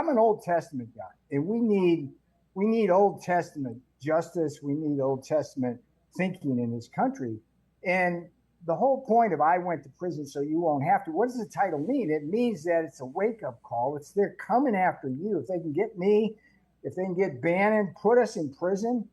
I'm an Old Testament guy, and we need Old Testament justice. We need Old Testament thinking in this country. And the whole point of I went to prison so you won't have to, what does the title mean? It means that it's a wake-up call. It's they're coming after you. If they can get me, if they can get Bannon, put us in prison,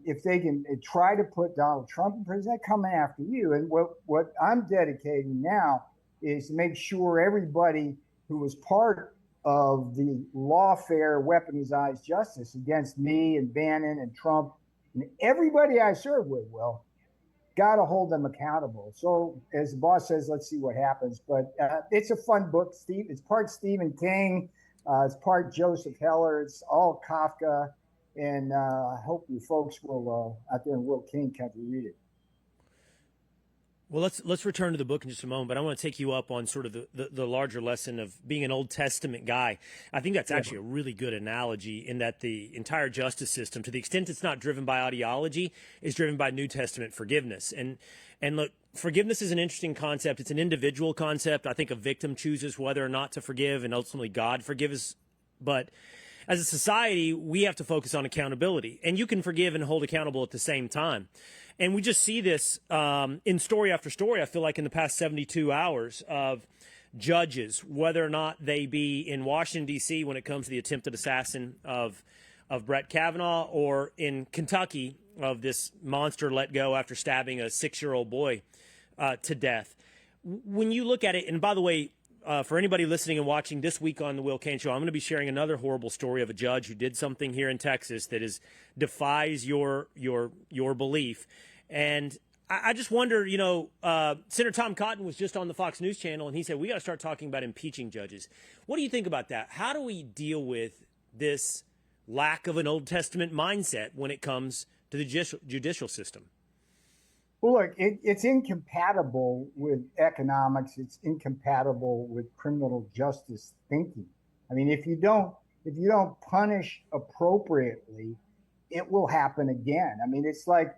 if they can try to put Donald Trump in prison, they're coming after you. And what I'm dedicating now is to make sure everybody who was part of the lawfare weaponized justice against me and Bannon and Trump and everybody I serve with, Will, got to hold them accountable. So as the boss says, let's see what happens. But it's a fun book, Steve. It's part Stephen King. It's part Joseph Heller. It's all Kafka. And I hope you folks will, out there in Will Cain Country, read it. Well, let's return to the book in just a moment, but I want to take you up on sort of the larger lesson of being an Old Testament guy. I think that's actually a really good analogy in that the entire justice system, to the extent it's not driven by ideology, is driven by New Testament forgiveness. And look, forgiveness is an interesting concept. It's an individual concept. I think a victim chooses whether or not to forgive, and ultimately God forgives. But as a society, we have to focus on accountability, and you can forgive and hold accountable at the same time. And we just see this in story after story, I feel like, in the past 72 hours of judges, whether or not they be in Washington, D.C. when it comes to the attempted assassin of Brett Kavanaugh, or in Kentucky of this monster let go after stabbing a 6-year-old boy to death. When you look at it, and by the way, for anybody listening and watching this week on the Will Cain Show, I'm going to be sharing another horrible story of a judge who did something here in Texas that defies your belief. And I just wonder, Senator Tom Cotton was just on the Fox News channel, and he said, we got to start talking about impeaching judges. What do you think about that? How do we deal with this lack of an Old Testament mindset when it comes to the judicial system? Well, look, it's incompatible with economics. It's incompatible with criminal justice thinking. I mean, if you don't punish appropriately, it will happen again. I mean, it's like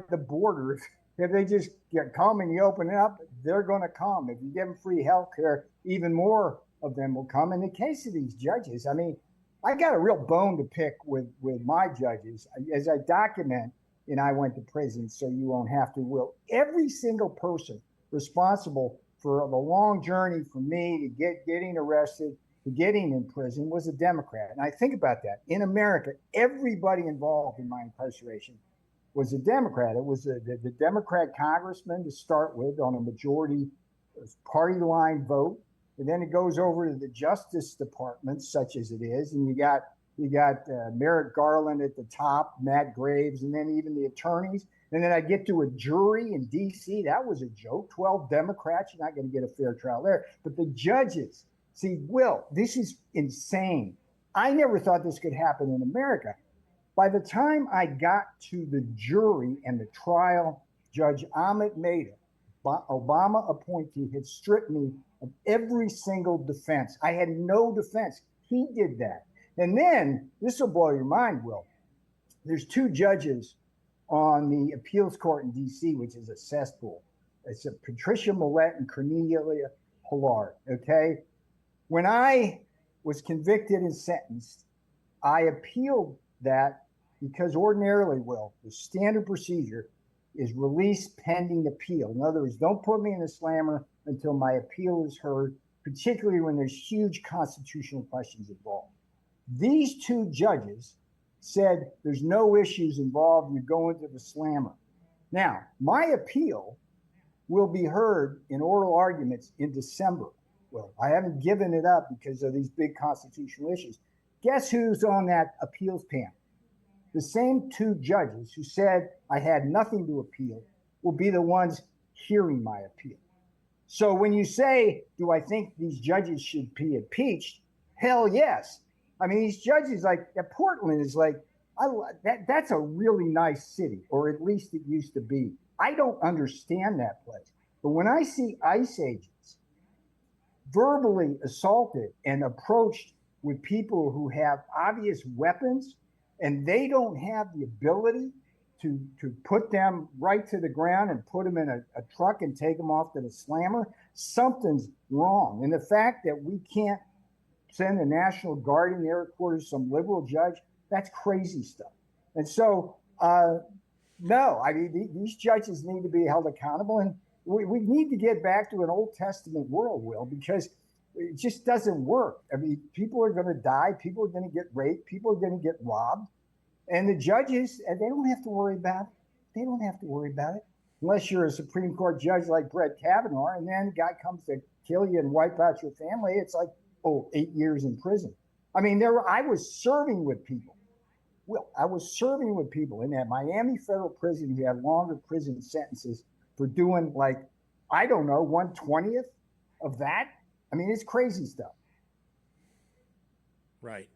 the border. If they just come and you open it up, they're going to come. If you give them free health care, even more of them will come. In the case of these judges, I mean, I got a real bone to pick with my judges. As I document, and I went to prison so you won't have to, Will, every single person responsible for the long journey from me to getting arrested to getting in prison was a Democrat. And I think about that. In America, everybody involved in my incarceration was a Democrat. It was the Democrat congressman to start with on a majority party line vote. And then it goes over to the Justice Department, such as it is, and you got Merrick Garland at the top, Matt Graves, and then even the attorneys. And then I get to a jury in D.C. That was a joke. 12 Democrats, you're not going to get a fair trial there. But the judges, see, Will, this is insane. I never thought this could happen in America. By the time I got to the jury and the trial, Judge Ahmed Maida, Obama appointee, had stripped me of every single defense. I had no defense. He did that. And then, this will blow your mind, Will. There's 2 judges on the appeals court in D.C., which is a cesspool. It's Patricia Millett and Cornelia Hillard, okay? When I was convicted and sentenced, I appealed that because ordinarily, Will, the standard procedure is release pending appeal. In other words, don't put me in a slammer until my appeal is heard, particularly when there's huge constitutional questions involved. These 2 judges said there's no issues involved. You go into the slammer. Now, my appeal will be heard in oral arguments in December. Well, I haven't given it up because of these big constitutional issues. Guess who's on that appeals panel? The same 2 judges who said I had nothing to appeal will be the ones hearing my appeal. So when you say, do I think these judges should be impeached? Hell yes. I mean, these judges, like Portland is like, that's a really nice city, or at least it used to be. I don't understand that place. But when I see ICE agents verbally assaulted and approached with people who have obvious weapons, and they don't have the ability to put them right to the ground and put them in a truck and take them off to the slammer, something's wrong. And the fact that we can't send the National Guard in there, quarters some liberal judge. That's crazy stuff. And so, no, I mean, these judges need to be held accountable. And we need to get back to an Old Testament world, Will, because it just doesn't work. I mean, people are going to die. People are going to get raped. People are going to get robbed. And the judges, and they don't have to worry about it. They don't have to worry about it unless you're a Supreme Court judge like Brett Kavanaugh, and then the guy comes to kill you and wipe out your family. It's like, 8 years in prison. I mean, I was serving with people. Well, I was serving with people in that Miami federal prison who had longer prison sentences for doing, like, I don't know, 1/20th of that. I mean, it's crazy stuff. Right.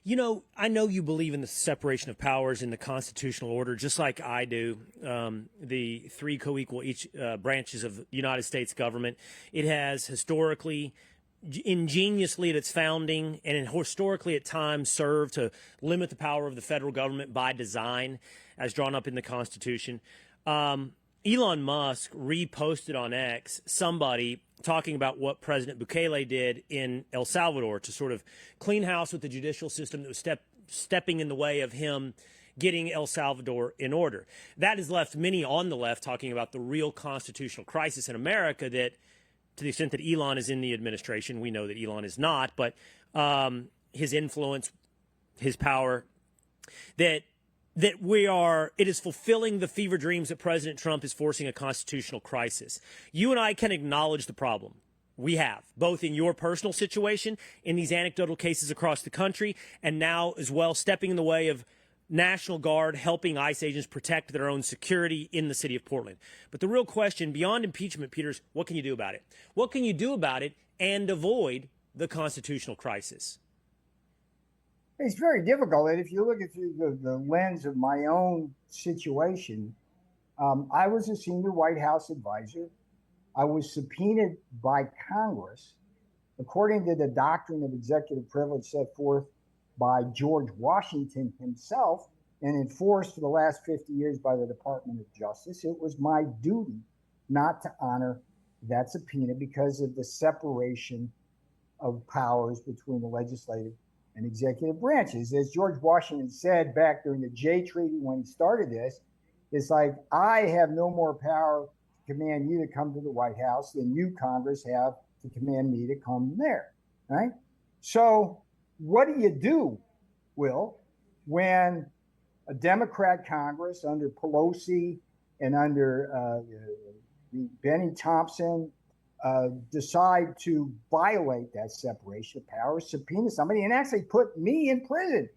You know, I know you believe in the separation of powers in the constitutional order, just like I do. The three co-equal each branches of the United States government. It has historically, ingeniously at its founding, and historically at times served to limit the power of the federal government by design, as drawn up in the Constitution. Elon Musk reposted on X somebody talking about what President Bukele did in El Salvador to sort of clean house with the judicial system that was stepping in the way of him getting El Salvador in order. That has left many on the left talking about the real constitutional crisis in America, that to the extent that Elon is in the administration, we know that Elon is not, but his influence, his power, that it is fulfilling the fever dreams that President Trump is forcing a constitutional crisis. You and I can acknowledge the problem we have, both in your personal situation, in these anecdotal cases across the country, and now as well stepping in the way of National Guard helping ICE agents protect their own security in the city of Portland. But the real question beyond impeachment, Peter, is what can you do about it? What can you do about it and avoid the constitutional crisis? It's very difficult. And if you look at through the lens of my own situation, I was a senior White House advisor. I was subpoenaed by Congress, according to the doctrine of executive privilege set forth by George Washington himself and enforced for the last 50 years by the Department of Justice. It was my duty not to honor that subpoena because of the separation of powers between the legislative and executive branches. As George Washington said back during the Jay Treaty when he started this, it's like, I have no more power to command you to come to the White House than you, Congress, have to command me to come there, right? So what do, Will, when a Democrat Congress under Pelosi and under Benny Thompson decide to violate that separation of powers, subpoena somebody, and actually put me in prison?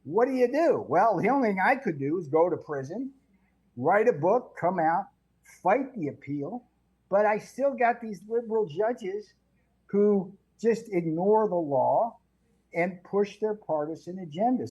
What do? Well, the only thing I could do is go to prison, write a book, come out, fight the appeal. But I still got these liberal judges who just ignore the law and push their partisan agenda.